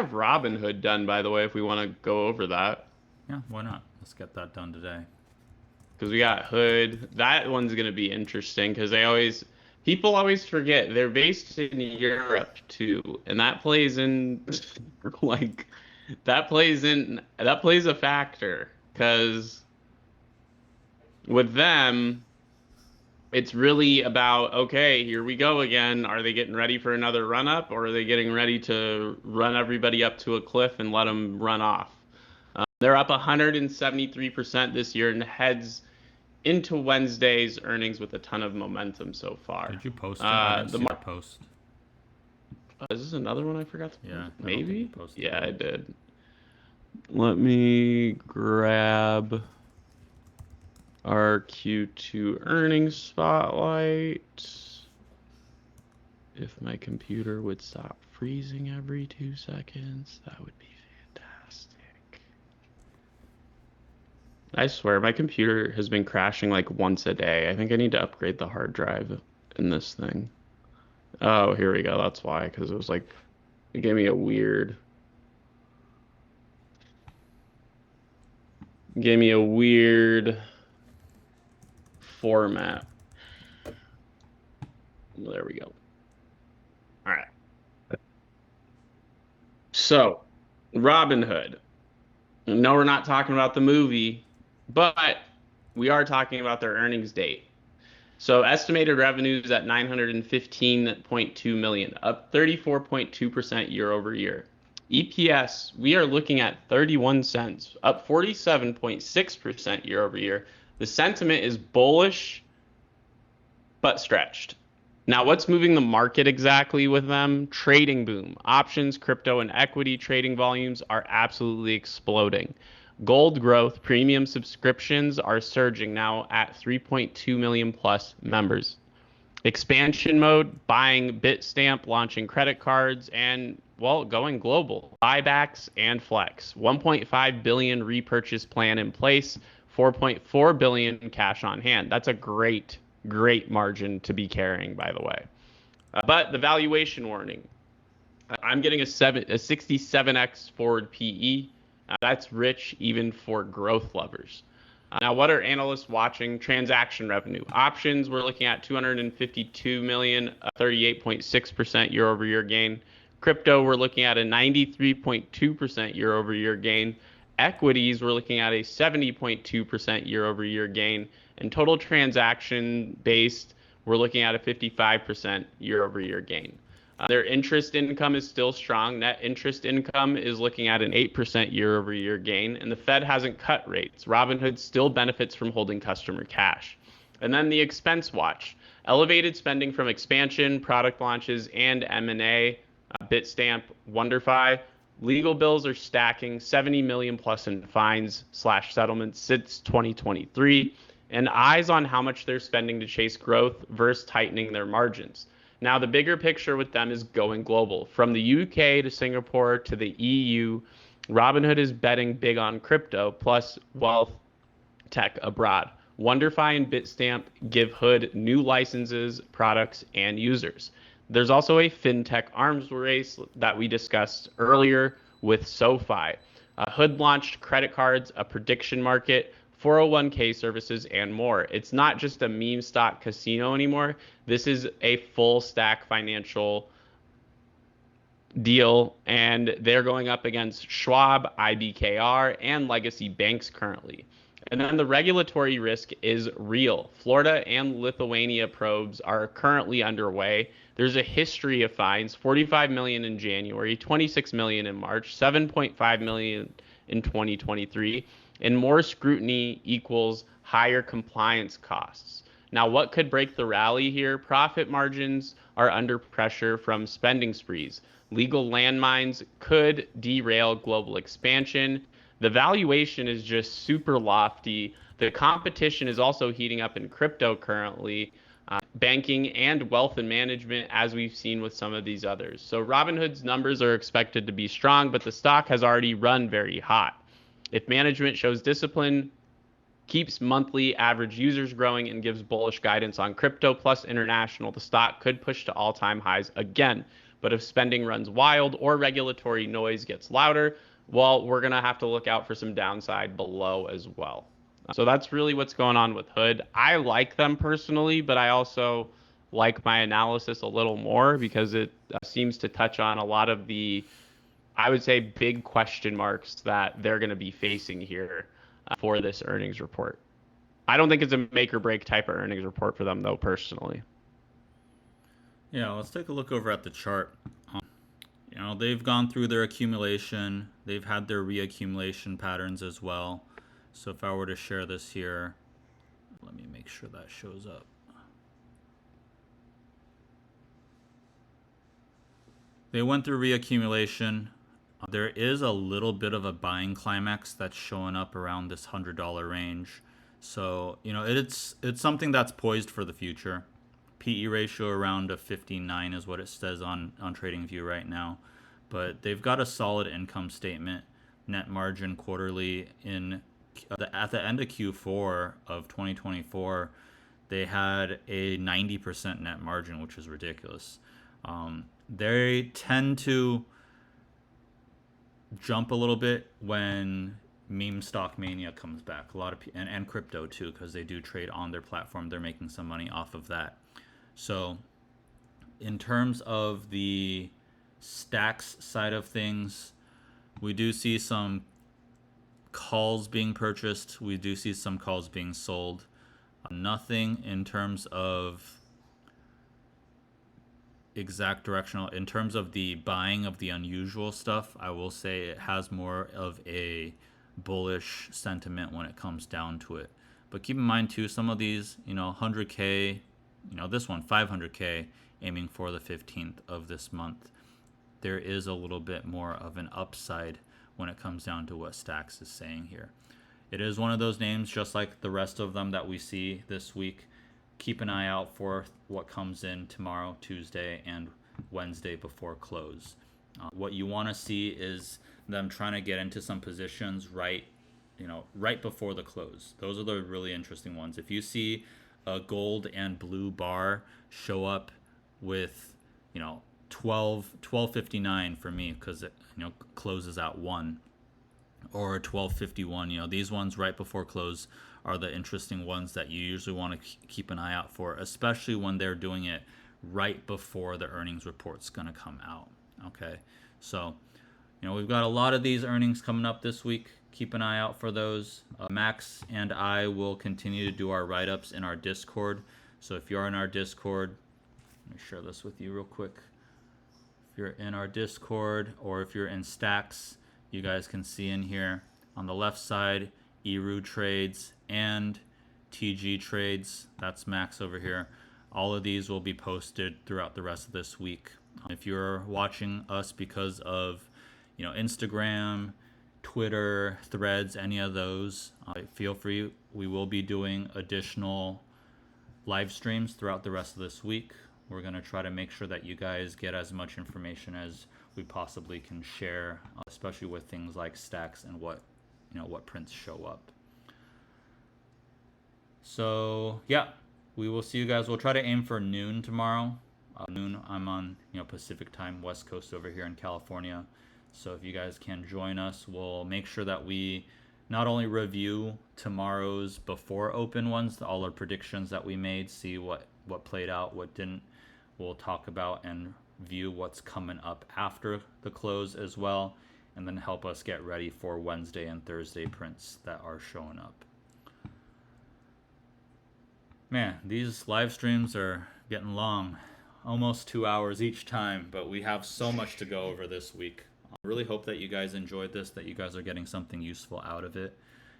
have Robinhood done, by the way, if we want to go over that. Yeah, why not? Let's get that done today. Because we got Hood. That one's going to be interesting because people always forget they're based in Europe too. And that plays in, like, that plays a factor. Because with them, it's really about, okay, here we go again. Are they getting ready for another run up, or are they getting ready to run everybody up to a cliff and let them run off? They're up 173% this year and heads into Wednesday's earnings with a ton of momentum so far. Did you post it? I didn't The see the post. Is this another one I forgot to post? Yeah, I don't think you Maybe? posted Yeah, I it. did. Let me grab our Q2 earnings spotlight. If my computer would stop freezing every 2 seconds, that would be fantastic. I swear, my computer has been crashing like once a day. I think I need to upgrade the hard drive in this thing. Oh, here we go. That's why, because it gave me a weird format. There we go. All right. So, Robinhood. No, we're not talking about the movie, but we are talking about their earnings date. So, estimated revenues at 915.2 million, up 34.2% year over year. EPS, we are looking at 31 cents, up 47.6% year over year. The sentiment is bullish but stretched. Now, what's moving the market exactly with them? Trading boom. Options, crypto, and equity trading volumes are absolutely exploding. Gold growth, premium subscriptions are surging now at 3.2 million plus members. Expansion mode, buying Bitstamp, launching credit cards, and, well, going global. Buybacks and flex. 1.5 billion repurchase plan in place, 4.4 billion cash on hand. That's a great margin to be carrying, by the way. But the valuation warning. I'm getting a 67x forward PE. That's rich even for growth lovers. Now, what are analysts watching? Transaction revenue. Options, we're looking at 252 million, 38.6% year over year gain. Crypto, we're looking at a 93.2% year over year gain. Equities, we're looking at a 70.2% year over year gain. And total transaction based, we're looking at a 55% year over year gain. Their interest income is still strong. Net interest income is looking at an 8% year over year gain, and the Fed hasn't cut rates. Robinhood still benefits from holding customer cash. And then the expense watch. Elevated spending from expansion, product launches, and M&A, Bitstamp, WonderFi. Legal bills are stacking 70 million plus in fines/settlements since 2023, and eyes on how much they're spending to chase growth versus tightening their margins. Now, the bigger picture with them is going global. From the UK to Singapore to the EU, Robinhood is betting big on crypto plus wealth tech abroad. WonderFi and Bitstamp give Hood new licenses, products, and users. There's also a fintech arms race that we discussed earlier with SoFi. Hood launched credit cards, a prediction market, 401k services, and more. It's not just a meme stock casino anymore. This is a full stack financial deal, and they're going up against Schwab, IBKR, and legacy banks currently. And then the regulatory risk is real. Florida and Lithuania probes are currently underway. There's a history of fines, 45 million in January, 26 million in March, 7.5 million in 2023, and more scrutiny equals higher compliance costs. Now, what could break the rally here? Profit margins are under pressure from spending sprees. Legal landmines could derail global expansion. The valuation is just super lofty. The competition is also heating up in crypto currently, banking and wealth and management, as we've seen with some of these others. So Robinhood's numbers are expected to be strong, but the stock has already run very hot. If management shows discipline, keeps monthly average users growing, and gives bullish guidance on crypto plus international, the stock could push to all-time highs again. But if spending runs wild or regulatory noise gets louder, well, we're going to have to look out for some downside below as well. So that's really what's going on with Hood. I like them personally, but I also like my analysis a little more because it seems to touch on a lot of the, I would say, big question marks that they're going to be facing here for this earnings report. I don't think it's a make or break type of earnings report for them, though, personally. Yeah, let's take a look over at the chart. They've gone through their accumulation. They've had their reaccumulation patterns as well. So if I were to share this here, let me make sure that shows up. They went through reaccumulation. There is a little bit of a buying climax that's showing up around this $100 range. So, it's something that's poised for the future. PE ratio around a 59 is what it says on TradingView right now. But they've got a solid income statement, net margin quarterly at the end of Q4 of 2024, they had a 90% net margin, which is ridiculous. They tend to jump a little bit when meme stock mania comes back. A lot of and crypto too, because they do trade on their platform. They're making some money off of that. So in terms of the stacks side of things, we do see some calls being purchased. We do see some calls being sold. Nothing in terms of exact directional. In terms of the buying of the unusual stuff, I will say it has more of a bullish sentiment when it comes down to it. But keep in mind too, some of these, 100K, this one 500K, aiming for the 15th of this month. There is a little bit more of an upside when it comes down to what Stacks is saying here. It is one of those names, just like the rest of them that we see this week. Keep an eye out for what comes in tomorrow, Tuesday, and Wednesday before close. What you want to see is them trying to get into some positions right before the close. Those are the really interesting ones. If you see a gold and blue bar show up with 12:59 for me, because it closes at 1, or 12:51, these ones right before close are the interesting ones that you usually want to keep an eye out for, especially when they're doing it right before the earnings report's going to come out. Okay, so we've got a lot of these earnings coming up this week. Keep an eye out for those. Max and I will continue to do our write-ups in our Discord. So if you're in our Discord, let me share this with you real quick. If you're in our Discord, or if you're in Stacks, you guys can see in here on the left side, ERU trades and TG trades. That's Max over here. All of these will be posted throughout the rest of this week. If you're watching us because of Instagram, Twitter, Threads, any of those, feel free. We will be doing additional live streams throughout the rest of this week. We're going to try to make sure that you guys get as much information as we possibly can share, especially with things like Stacks and what prints show up. So yeah, we will see you guys. We'll try to aim for noon tomorrow. Noon, I'm on Pacific time, West Coast over here in California. So if you guys can join us, we'll make sure that we not only review tomorrow's before open ones, all our predictions that we made, see what played out, what didn't. We'll talk about and view what's coming up after the close as well, and then help us get ready for Wednesday and Thursday prints that are showing up. Man, these live streams are getting long, almost 2 hours each time, but we have so much to go over this week. I really hope that you guys enjoyed this, that you guys are getting something useful out of it.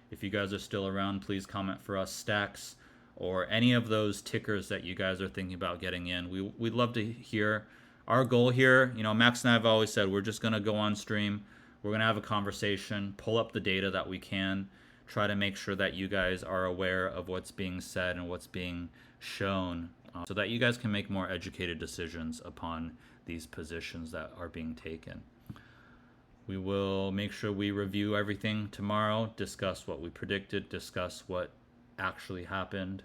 If you guys are still around, please comment for us Stacks or any of those tickers that you guys are thinking about getting in. We'd love to hear. Our goal here, Max and I have always said, we're just going to go on stream. We're going to have a conversation, pull up the data that we can, try to make sure that you guys are aware of what's being said and what's being shown, so that you guys can make more educated decisions upon these positions that are being taken. We will make sure we review everything tomorrow, discuss what we predicted, discuss what actually happened,